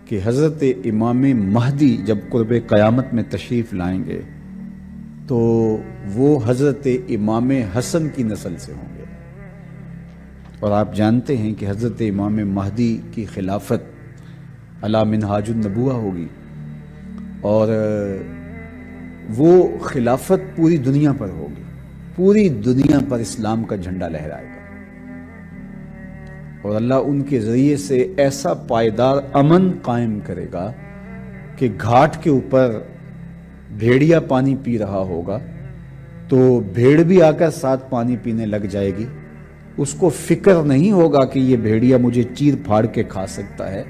کہ حضرت امام مہدی جب قرب قیامت میں تشریف لائیں گے تو وہ حضرت امام حسن کی نسل سے ہوں گے، اور آپ جانتے ہیں کہ حضرت امام مہدی کی خلافت علی منہاج النبوہ ہوگی، اور وہ خلافت پوری دنیا پر ہوگی، پوری دنیا پر اسلام کا جھنڈا لہرائے گا، اور اللہ ان کے ذریعے سے ایسا پائیدار امن قائم کرے گا کہ گھاٹ کے اوپر بھیڑیا پانی پی رہا ہوگا تو بھیڑ بھی آ کر ساتھ پانی پینے لگ جائے گی، اس کو فکر نہیں ہوگا کہ یہ بھیڑیا مجھے چیر پھاڑ کے کھا سکتا ہے،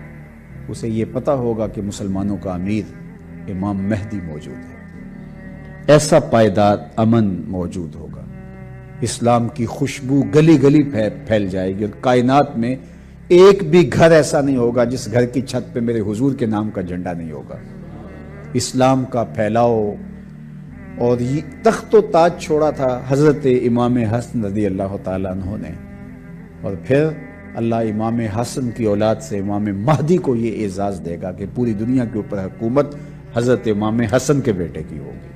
اسے یہ پتا ہوگا کہ مسلمانوں کا امیر امام مہدی موجود ہے۔ ایسا پائیدار امن موجود ہوگا، اسلام کی خوشبو گلی گلی پھیل جائے گی، اور کائنات میں ایک بھی گھر ایسا نہیں ہوگا جس گھر کی چھت پہ میرے حضور کے نام کا جھنڈا نہیں ہوگا۔ اسلام کا پھیلاؤ، اور یہ تخت و تاج چھوڑا تھا حضرت امام حسن رضی اللہ تعالیٰ عنہ نے، اور پھر اللہ امام حسن کی اولاد سے امام مہدی کو یہ اعزاز دے گا کہ پوری دنیا کے اوپر حکومت حضرت امام حسن کے بیٹے کی ہوگی۔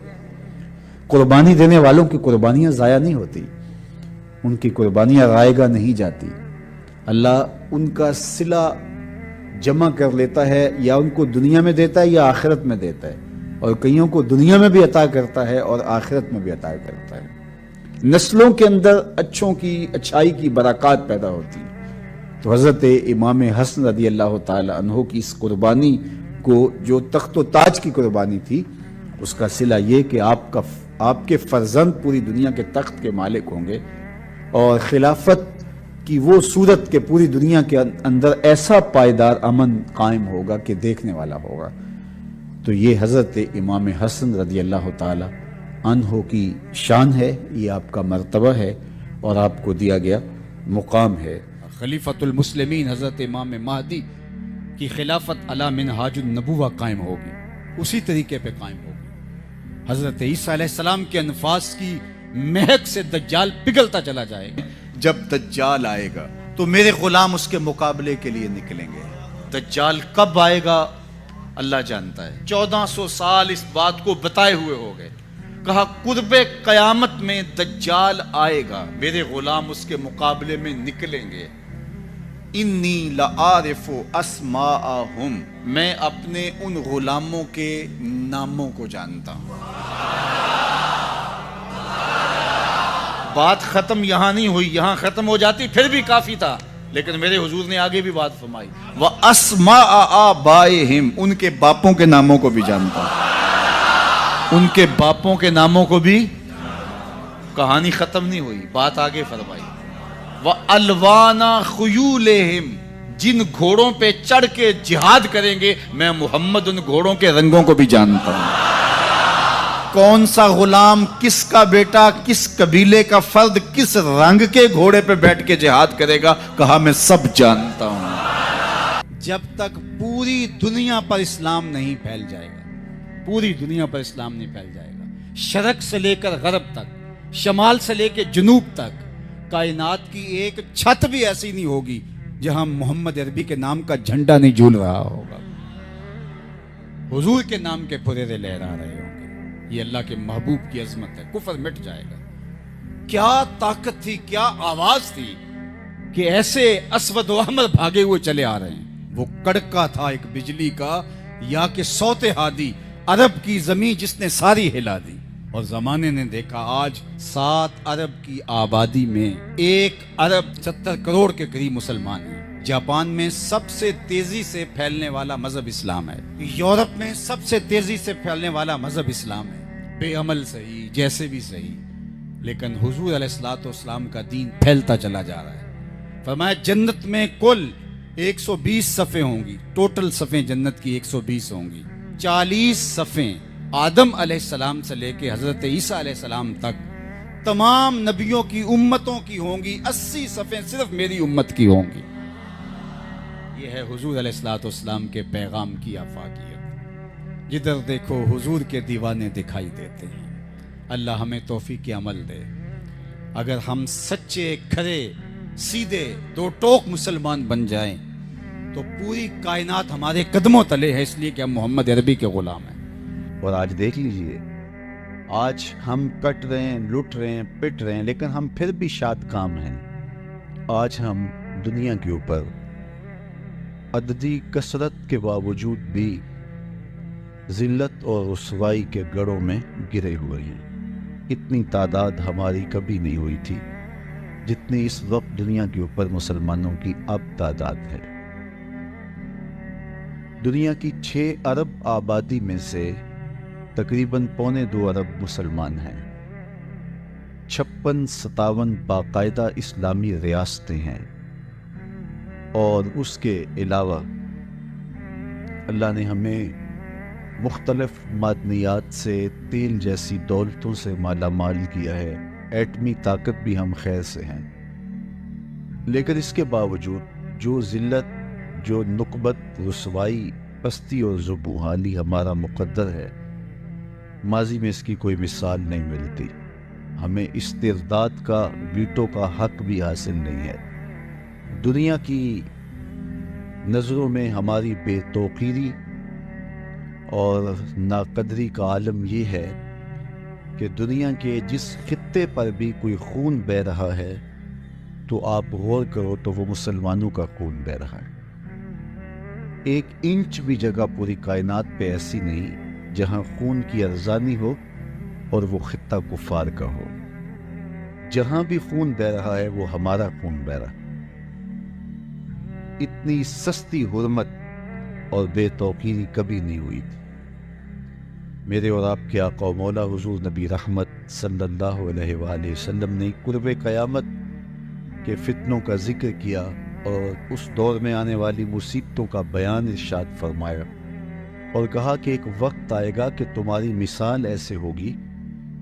قربانی دینے والوں کی قربانیاں ضائع نہیں ہوتی، ان کی قربانیاں رائیگاں نہیں جاتی، اللہ ان کا صلہ جمع کر لیتا ہے، یا ان کو دنیا میں دیتا ہے یا آخرت میں دیتا ہے، اور کئیوں کو دنیا میں بھی عطا کرتا ہے اور آخرت میں بھی عطا کرتا ہے۔ نسلوں کے اندر اچھوں کی اچھائی کی برکات پیدا ہوتی ہے، تو حضرت امام حسن رضی اللہ تعالی عنہ کی اس قربانی کو، جو تخت و تاج کی قربانی تھی، اس کا صلہ یہ کہ آپ کے فرزند پوری دنیا کے تخت کے مالک ہوں گے، اور خلافت کی وہ صورت کہ پوری دنیا کے اندر ایسا پائیدار امن قائم ہوگا کہ دیکھنے والا ہوگا۔ تو یہ حضرت امام حسن رضی اللہ تعالی عنہ کی شان ہے، یہ آپ کا مرتبہ ہے اور آپ کو دیا گیا مقام ہے۔ خلیفۃ المسلمین حضرت امام مہدی کی خلافت علی منہاج النبوہ قائم ہوگی، اسی طریقے پہ قائم ہوگی۔ حضرت عیسیٰ علیہ السلام کے انفاس کی مہک سے دجال پگھلتا چلا جائے گا۔ جب دجال آئے گا تو میرے غلام اس کے مقابلے کے لیے نکلیں گے۔ دجال کب آئے گا اللہ جانتا ہے۔ 1400 سال اس بات کو بتائے ہوئے ہو گئے، کہا قرب قیامت میں دجال آئے گا، میرے غلام اس کے مقابلے میں نکلیں گے۔ انی لعارف اسماءہم، میں اپنے ان غلاموں کے ناموں کو جانتا ہوں۔ بات ختم یہاں نہیں ہوئی، یہاں ختم ہو جاتی پھر بھی کافی تھا، لیکن میرے حضور نے آگے بھی بات فرمائی، وَأَسْمَاءَ آبَائِهِمْ، ان کے باپوں کے ناموں کو بھی جانتا ہوں، ان کے باپوں کے ناموں کو بھی۔ کہانی ختم نہیں ہوئی، بات آگے فرمائی، وَأَلْوَانَ خُيُولِهِمْ، جن گھوڑوں پہ چڑھ کے جہاد کریں گے میں محمد ان گھوڑوں کے رنگوں کو بھی جانتا ہوں۔ کون سا غلام، کس کا بیٹا، کس قبیلے کا فرد کس رنگ کے گھوڑے پہ بیٹھ کے جہاد کرے گا، کہا میں سب جانتا ہوں۔ جب تک پوری دنیا پر اسلام نہیں پھیل جائے گا، پوری دنیا پر اسلام نہیں پھیل جائے گا، شرق سے لے کر غرب تک، شمال سے لے کے جنوب تک، کائنات کی ایک چھت بھی ایسی نہیں ہوگی جہاں محمد عربی کے نام کا جھنڈا نہیں جھول رہا ہوگا، حضور کے نام کے پھریرے لہرا رہے ہوں گے۔ یہ اللہ کے محبوب کی عظمت ہے، کفر مٹ جائے گا۔ کیا طاقت تھی، کیا آواز تھی کہ ایسے اسود و احمر بھاگے ہوئے چلے آ رہے ہیں۔ وہ کڑکا تھا ایک بجلی کا، یا کہ صوت ہادی، عرب کی زمین جس نے ساری ہلا دی۔ اور زمانے نے دیکھا آج 7 ارب کی آبادی میں 1 ارب 70 کروڑ کے قریب مسلمان ہیں۔ جاپان میں سب سے تیزی سے پھیلنے والا مذہب اسلام ہے، یورپ میں سب سے تیزی سے پھیلنے والا مذہب اسلام ہے۔ بے عمل صحیح، جیسے بھی صحیح، لیکن حضور علیہ الصلوۃ والسلام کا دین پھیلتا چلا جا رہا ہے۔ فرمایا جنت میں کل 120 صفیں ہوں گی، ٹوٹل صفیں جنت کی 120 ہوں گی۔ 40 صفیں آدم علیہ السلام سے لے کے حضرت عیسیٰ علیہ السلام تک تمام نبیوں کی امتوں کی ہوں گی، 80 صفیں صرف میری امت کی ہوں گی۔ یہ ہے حضور علیہ الصلوۃ والسلام کے پیغام کی آفاقیت۔ جدھر دیکھو حضور کے دیوانے دکھائی دیتے ہیں۔ اللہ ہمیں توفیق عمل دے۔ اگر ہم سچے، کھرے، سیدھے، دو ٹوک مسلمان بن جائیں تو پوری کائنات ہمارے قدموں تلے ہے، اس لیے کہ ہم محمد عربی کے غلام ہیں۔ اور آج دیکھ لیجئے، آج ہم کٹ رہے ہیں، لٹ رہے ہیں، پٹ رہے ہیں، لیکن ہم پھر بھی شاد کام ہیں۔ آج ہم دنیا کے اوپر عددی کثرت کے باوجود بھی ذلت اور رسوائی کے گڑھوں میں گرے ہوئے ہیں۔ اتنی تعداد ہماری کبھی نہیں ہوئی تھی جتنی اس وقت دنیا کے اوپر مسلمانوں کی اب تعداد ہے۔ دنیا کی 6 ارب آبادی میں سے تقریباً 1.25 ارب مسلمان ہیں۔ 56-57 باقاعدہ اسلامی ریاستیں ہیں، اور اس کے علاوہ اللہ نے ہمیں مختلف معدنیات سے، تیل جیسی دولتوں سے مالا مال کیا ہے، ایٹمی طاقت بھی ہم خیر سے ہیں۔ لیکن اس کے باوجود جو ذلت، جو نکبت، رسوائی، پستی اور ذوبحالی ہمارا مقدر ہے، ماضی میں اس کی کوئی مثال نہیں ملتی۔ ہمیں استرداد کا، ویٹو کا حق بھی حاصل نہیں ہے۔ دنیا کی نظروں میں ہماری بے توقیری اور ناقدری کا عالم یہ ہے کہ دنیا کے جس خطے پر بھی کوئی خون بہہ رہا ہے تو آپ غور کرو تو وہ مسلمانوں کا خون بہہ رہا ہے۔ 1 انچ بھی جگہ پوری کائنات پہ ایسی نہیں جہاں خون کی ارزانی ہو اور وہ خطہ کفار کا ہو۔ جہاں بھی خون بہہ رہا ہے وہ ہمارا خون بہہ رہا ہے۔ اتنی سستی حرمت اور بے توقیری کبھی نہیں ہوئی تھی۔ میرے اور آپ کے آقا و مولا حضور نبی رحمت صلی اللہ علیہ وآلہ وسلم نے قرب قیامت کے فتنوں کا ذکر کیا اور اس دور میں آنے والی مصیبتوں کا بیان ارشاد فرمایا، اور کہا کہ ایک وقت آئے گا کہ تمہاری مثال ایسے ہوگی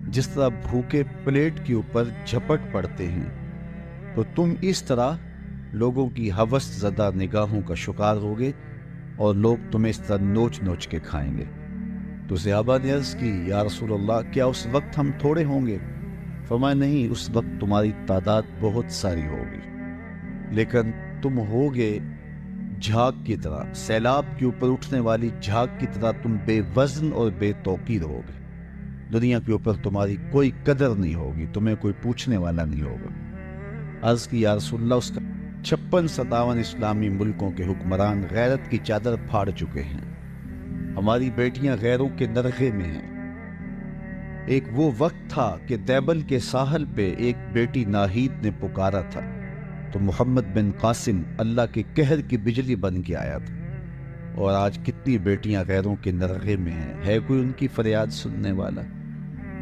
جس طرح بھوکے پلیٹ کے اوپر جھپٹ پڑتے ہیں، تو تم اس طرح لوگوں کی ہوس زدہ نگاہوں کا شکار ہوگے اور لوگ تمہیں اس طرح نوچ نوچ کے کھائیں گے۔ تو صحابہ نے عرض کی، یا رسول اللہ، کیا اس وقت ہم تھوڑے ہوں گے؟ فرمایا نہیں، اس وقت تمہاری تعداد بہت ساری ہوگی، لیکن تم ہوگے جھاگ کی طرح، سیلاب کے اوپر اٹھنے والی جھاگ کی طرح تم بے وزن اور بے توقیر ہوگے۔ دنیا کے اوپر تمہاری کوئی قدر نہیں ہوگی، تمہیں کوئی پوچھنے والا نہیں ہوگا۔ عرض کی، یا رسول اللہ، اس کا 56-57 اسلامی ملکوں کے حکمران غیرت کی چادر پھاڑ چکے ہیں، ہماری بیٹیاں غیروں کے نرغے میں ہیں۔ ایک وہ وقت تھا کہ دیبل کے ساحل پہ ایک بیٹی ناہید نے پکارا تھا تو محمد بن قاسم اللہ کے قہر کی بجلی بن کے آیا تھا، اور آج کتنی بیٹیاں غیروں کے نرغے میں ہیں۔ ہے کوئی ان کی فریاد سننے والا؟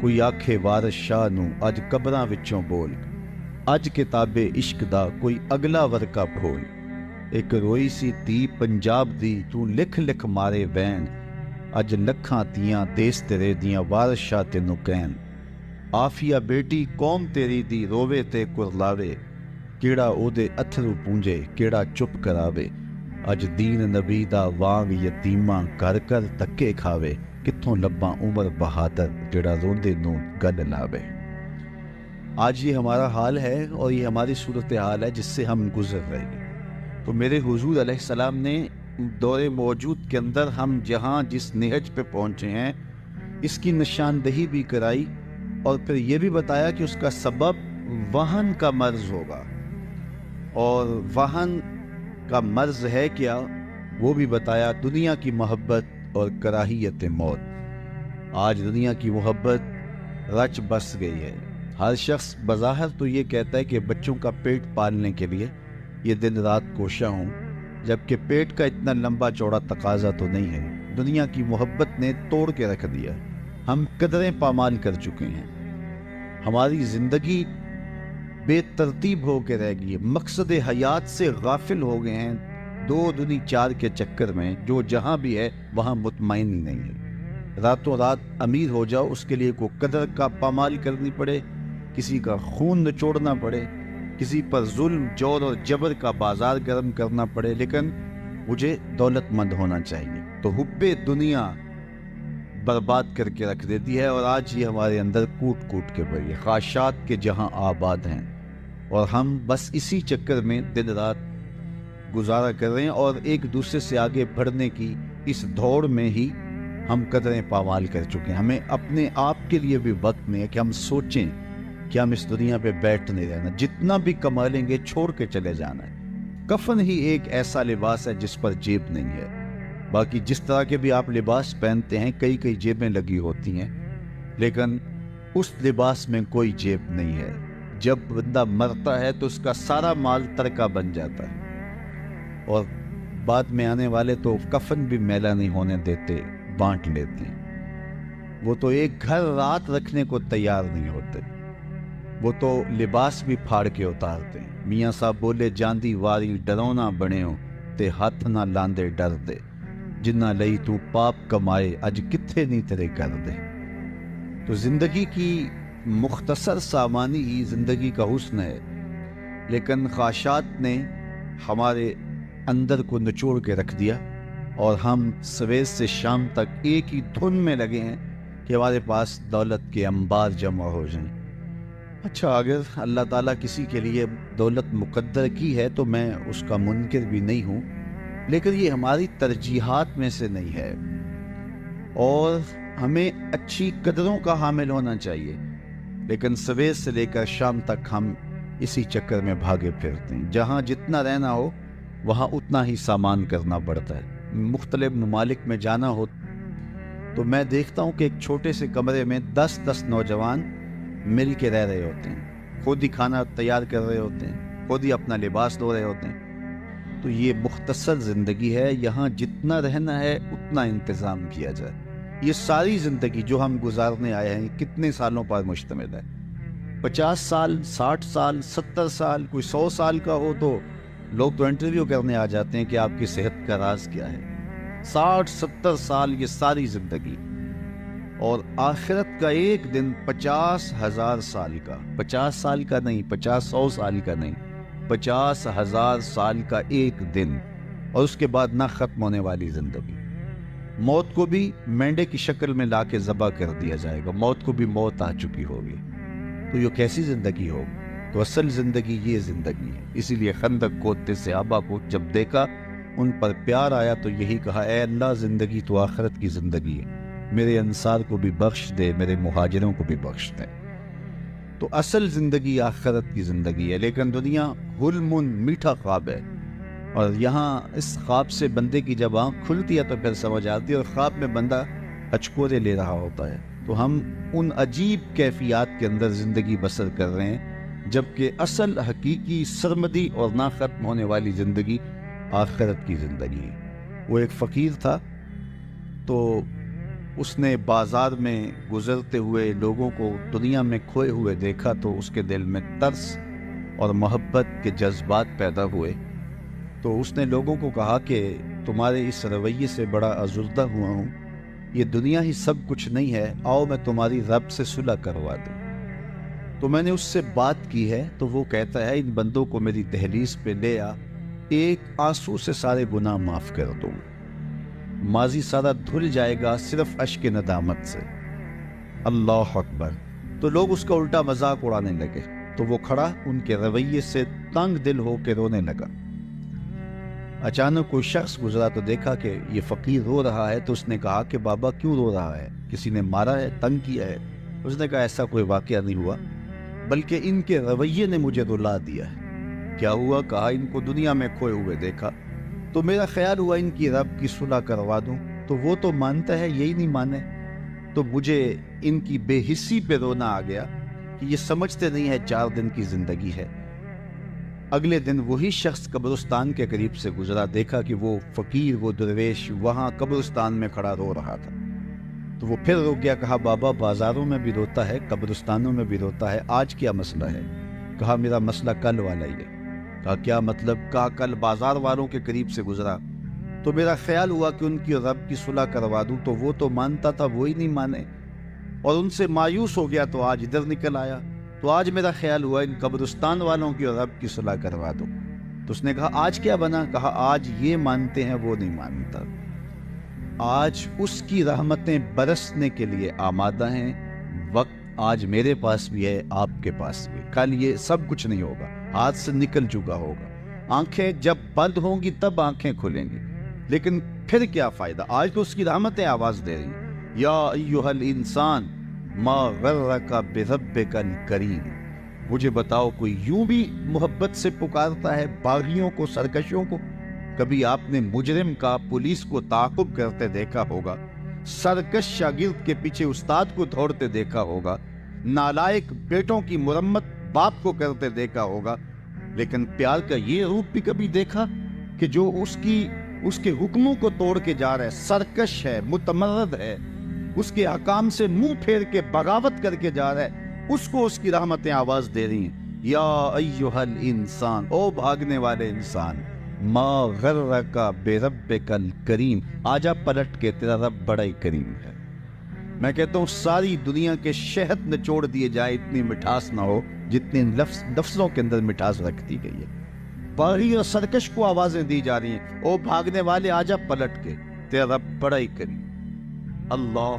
کوئی آکھے وارث شاہ نو اج قبراں وچوں بول، اج کتاب عشق دا کوئی اگلا ورکا پھول۔ ایک روئی سی تی پنجاب دی تو لکھ لکھ مارے وین، اج لکھاں تیاں دیس تیرے دیاں وارث شاہ تینوں کہن۔ آفیہ بیٹی قوم تیری دی روے تے کرلاوے، کیڑا او دے اتھرو پونجے کیڑا چپ کراوے۔ اج دین نبی دا وانگ یتیماں کر کر تکے کھاوے، کتھوں لباں عمر بہادر جڑا روندے نوں گل لاوے۔ آج یہ ہمارا حال ہے اور یہ ہماری صورتحال ہے جس سے ہم گزر رہے ہیں۔ تو میرے حضور علیہ السلام نے دور موجود کے اندر ہم جہاں جس نہج پہ پہنچے ہیں اس کی نشاندہی بھی کرائی، اور پھر یہ بھی بتایا کہ اس کا سبب وہن کا مرض ہوگا، اور وہن کا مرض ہے کیا وہ بھی بتایا، دنیا کی محبت اور کراہیت موت۔ آج دنیا کی محبت رچ بس گئی ہے۔ ہر شخص بظاہر تو یہ کہتا ہے کہ بچوں کا پیٹ پالنے کے لیے یہ دن رات کوشاں ہوں، جبکہ پیٹ کا اتنا لمبا چوڑا تقاضا تو نہیں ہے۔ دنیا کی محبت نے توڑ کے رکھ دیا، ہم قدریں پامال کر چکے ہیں، ہماری زندگی بے ترتیب ہو کے رہ گئی ہے، مقصد حیات سے غافل ہو گئے ہیں، 2 دنی 4 کے چکر میں جو جہاں بھی ہے وہاں مطمئن ہی نہیں ہے۔ راتوں رات امیر ہو جاؤ، اس کے لیے کوئی قدر کا پامال کرنی پڑے، کسی کا خون نچوڑنا پڑے، کسی پر ظلم، جور اور جبر کا بازار گرم کرنا پڑے، لیکن مجھے دولت مند ہونا چاہیے۔ تو حب دنیا برباد کر کے رکھ دیتی ہے، اور آج یہ ہمارے اندر کوٹ کوٹ کے پڑی ہے، خواہشات کے جہاں آباد ہیں، اور ہم بس اسی چکر میں دن رات گزارا کر رہے ہیں، اور ایک دوسرے سے آگے بڑھنے کی اس دوڑ میں ہی ہم قدریں پامال کر چکے ہیں۔ ہمیں اپنے آپ کے لیے بھی وقت نہیں ہے کہ ہم سوچیں کہ ہم اس دنیا پہ بیٹھ نہیں رہنا، جتنا بھی کما لیں گے چھوڑ کے چلے جانا ہے۔ کفن ہی ایک ایسا لباس ہے جس پر جیب نہیں ہے، باقی جس طرح کے بھی آپ لباس پہنتے ہیں کئی جیبیں لگی ہوتی ہیں، لیکن اس لباس میں کوئی جیب نہیں ہے۔ جب بندہ مرتا ہے تو اس کا سارا مال ترکہ بن جاتا ہے، اور بعد میں آنے والے تو کفن بھی میلا نہیں ہونے دیتے، بانٹ لیتے ہیں۔ وہ تو ایک گھر رات رکھنے کو تیار نہیں ہوتے، وہ تو لباس بھی پھاڑ کے اتارتے ہیں۔ میاں صاحب بولے جاندی واری ڈرونا بنے ہو تے ہاتھ نہ لاندے ڈر دے، جنہ لئی تو پاپ کمائے اج کتھے نہیں تیرے کر دے۔ تو زندگی کی مختصر سامانی ہی زندگی کا حسن ہے، لیکن خواہشات نے ہمارے اندر کو نچوڑ کے رکھ دیا، اور ہم سویر سے شام تک ایک ہی دھن میں لگے ہیں کہ ہمارے پاس دولت کے انبار جمع ہو جائیں۔ اچھا، اگر اللہ تعالیٰ کسی کے لیے دولت مقدر کی ہے تو میں اس کا منکر بھی نہیں ہوں، لیکن یہ ہماری ترجیحات میں سے نہیں ہے، اور ہمیں اچھی قدروں کا حامل ہونا چاہیے، لیکن سویر سے لے کر شام تک ہم اسی چکر میں بھاگے پھرتے ہیں۔ جہاں جتنا رہنا ہو وہاں اتنا ہی سامان کرنا پڑتا ہے۔ مختلف ممالک میں جانا ہو تو میں دیکھتا ہوں کہ ایک چھوٹے سے کمرے میں 10 نوجوان مل کے رہ رہے ہوتے ہیں، خود ہی کھانا تیار کر رہے ہوتے ہیں، خود ہی اپنا لباس دھو رہے ہوتے ہیں۔ تو یہ مختصر زندگی ہے، یہاں جتنا رہنا ہے اتنا انتظام کیا جائے۔ یہ ساری زندگی جو ہم گزارنے آئے ہیں کتنے سالوں پر مشتمل ہے؟ 50 سال، 60 سال، 70 سال، کوئی 100 سال کا ہو تو لوگ تو انٹرویو کرنے آ جاتے ہیں کہ آپ کی صحت کا راز کیا ہے۔ 60-70 سال یہ ساری زندگی، اور آخرت کا ایک دن 50,000 سال کا، 50 سال کا نہیں، 100 سال کا نہیں، 50,000 سال کا ایک دن، اور اس کے بعد نہ ختم ہونے والی زندگی۔ موت کو بھی مینڈے کی شکل میں لا کے ذبح کر دیا جائے گا، موت کو بھی موت آ چکی ہوگی، تو یہ کیسی زندگی ہوگی؟ تو اصل زندگی یہ زندگی ہے۔ اسی لیے خندق کودتے صحابہ کو جب دیکھا ان پر پیار آیا تو یہی کہا، اے اللہ زندگی تو آخرت کی زندگی ہے، میرے انصار کو بھی بخش دے، میرے مہاجروں کو بھی بخش دے۔ تو اصل زندگی آخرت کی زندگی ہے، لیکن دنیا غلمن میٹھا خواب ہے، اور یہاں اس خواب سے بندے کی جب آنکھ کھلتی ہے تو پھر سمجھ آتی ہے، اور خواب میں بندہ ہچکورے لے رہا ہوتا ہے۔ تو ہم ان عجیب کیفیات کے اندر زندگی بسر کر رہے ہیں، جبکہ اصل حقیقی سرمدی اور نہ ختم ہونے والی زندگی آخرت کی زندگی ہے۔ وہ ایک فقیر تھا، تو اس نے بازار میں گزرتے ہوئے لوگوں کو دنیا میں کھوئے ہوئے دیکھا، تو اس کے دل میں ترس اور محبت کے جذبات پیدا ہوئے۔ تو اس نے لوگوں کو کہا کہ تمہارے اس رویے سے بڑا ازردہ ہوا ہوں، یہ دنیا ہی سب کچھ نہیں ہے، آؤ میں تمہاری رب سے صلح کروا دوں۔ تو میں نے اس سے بات کی ہے، تو وہ کہتا ہے ان بندوں کو میری دہلیز پہ لے آ، ایک آنسو سے سارے گناہ معاف کر دوں، ماضی سارا دھل جائے گا صرف اشک ندامت سے۔ اللہ اکبر! تو لوگ اس کا الٹا مذاق اڑانے لگے، تو وہ کھڑا ان کے رویے سے تنگ دل ہو کے رونے لگا۔ اچانک کوئی شخص گزرا تو دیکھا کہ یہ فقیر رو رہا ہے، تو اس نے کہا کہ بابا کیوں رو رہا ہے؟ کسی نے مارا ہے، تنگ کیا ہے؟ اس نے کہا ایسا کوئی واقعہ نہیں ہوا، بلکہ ان کے رویے نے مجھے رلا دیا ہے۔ کیا ہوا؟ کہا ان کو دنیا میں کھوئے ہوئے دیکھا تو میرا خیال ہوا ان کی رب کی صلح کروا دوں، تو وہ تو مانتا ہے، یہی نہیں مانے، تو مجھے ان کی بے حسی پہ رونا آ گیا کہ یہ سمجھتے نہیں ہے 4 دن کی زندگی ہے۔ اگلے دن وہی شخص قبرستان کے قریب سے گزرا، دیکھا کہ وہ فقیر، وہ درویش وہاں قبرستان میں کھڑا رو رہا تھا، تو وہ پھر رو گیا۔ کہا بابا بازاروں میں بھی روتا ہے، قبرستانوں میں بھی روتا ہے، آج کیا مسئلہ ہے؟ کہا میرا مسئلہ کل والا ہی ہے۔ کہا کیا مطلب؟ کہا کل بازار والوں کے قریب سے گزرا تو میرا خیال ہوا کہ ان کی رب کی صلح کروا دوں، تو وہ تو مانتا تھا، وہی نہیں مانے، اور ان سے مایوس ہو گیا تو آج ادھر نکل آیا، تو آج میرا خیال ہوا ان قبرستان والوں کی رب کی صلح کروا دوں۔ تو اس نے کہا آج کیا بنا؟ کہا آج یہ مانتے ہیں، وہ نہیں مانتا، آج اس کی رحمتیں برسنے کے لیے آمادہ ہیں، وقت آج میرے پاس بھی ہے، آپ کے پاس بھی، کل یہ سب کچھ نہیں ہوگا، ہاتھ سے نکل چکا ہوگا۔ آنکھیں جب بند ہوں گی تب آنکھیں کھلیں گی، لیکن پھر کیا فائدہ؟ آج تو اس کی رحمتیں آواز دے رہی ہیں، یا ایھا الانسان ما غرک بربک الکریم۔ مجھے بتاؤ کوئی یوں بھی محبت سے پکارتا ہے باغیوں کو، سرکشوں کو؟ کبھی آپ نے مجرم کا پولیس کو تعاقب کرتے دیکھا ہوگا، سرکش شاگرد کے پیچھے استاد کو دوڑتے دیکھا ہوگا، نالائق بیٹوں کی مرمت باپ کو کرتے دیکھا ہوگا، لیکن پیار کا یہ روپ بھی کبھی دیکھا کہ جو اس کے حکموں کو توڑ کے جا رہا ہے، سرکش ہے، متمرد ہے، اس کے حکام سے منہ پھیر کے بغاوت کر کے جا رہا ہے، اس کو اس کی رحمتیں آواز دے رہی ہیں، یا ایھا الانسان، او بھاگنے والے انسان، ما غرک بربک الکریم، آجا پلٹ کے، تیرا رب بڑا ہی کریم ہے۔ میں کہتا ہوں ساری دنیا کے شہد نچوڑ دیے جائے، اتنی مٹھاس نہ ہو جتنی لفظوں کے اندر مٹھاس رکھ دی گئی ہے۔ باغی اور سرکش کو آوازیں دی جا رہی ہیں، او بھاگنے والے آجا پلٹ کے، تیرا رب بڑا ہی کریم۔ اللہ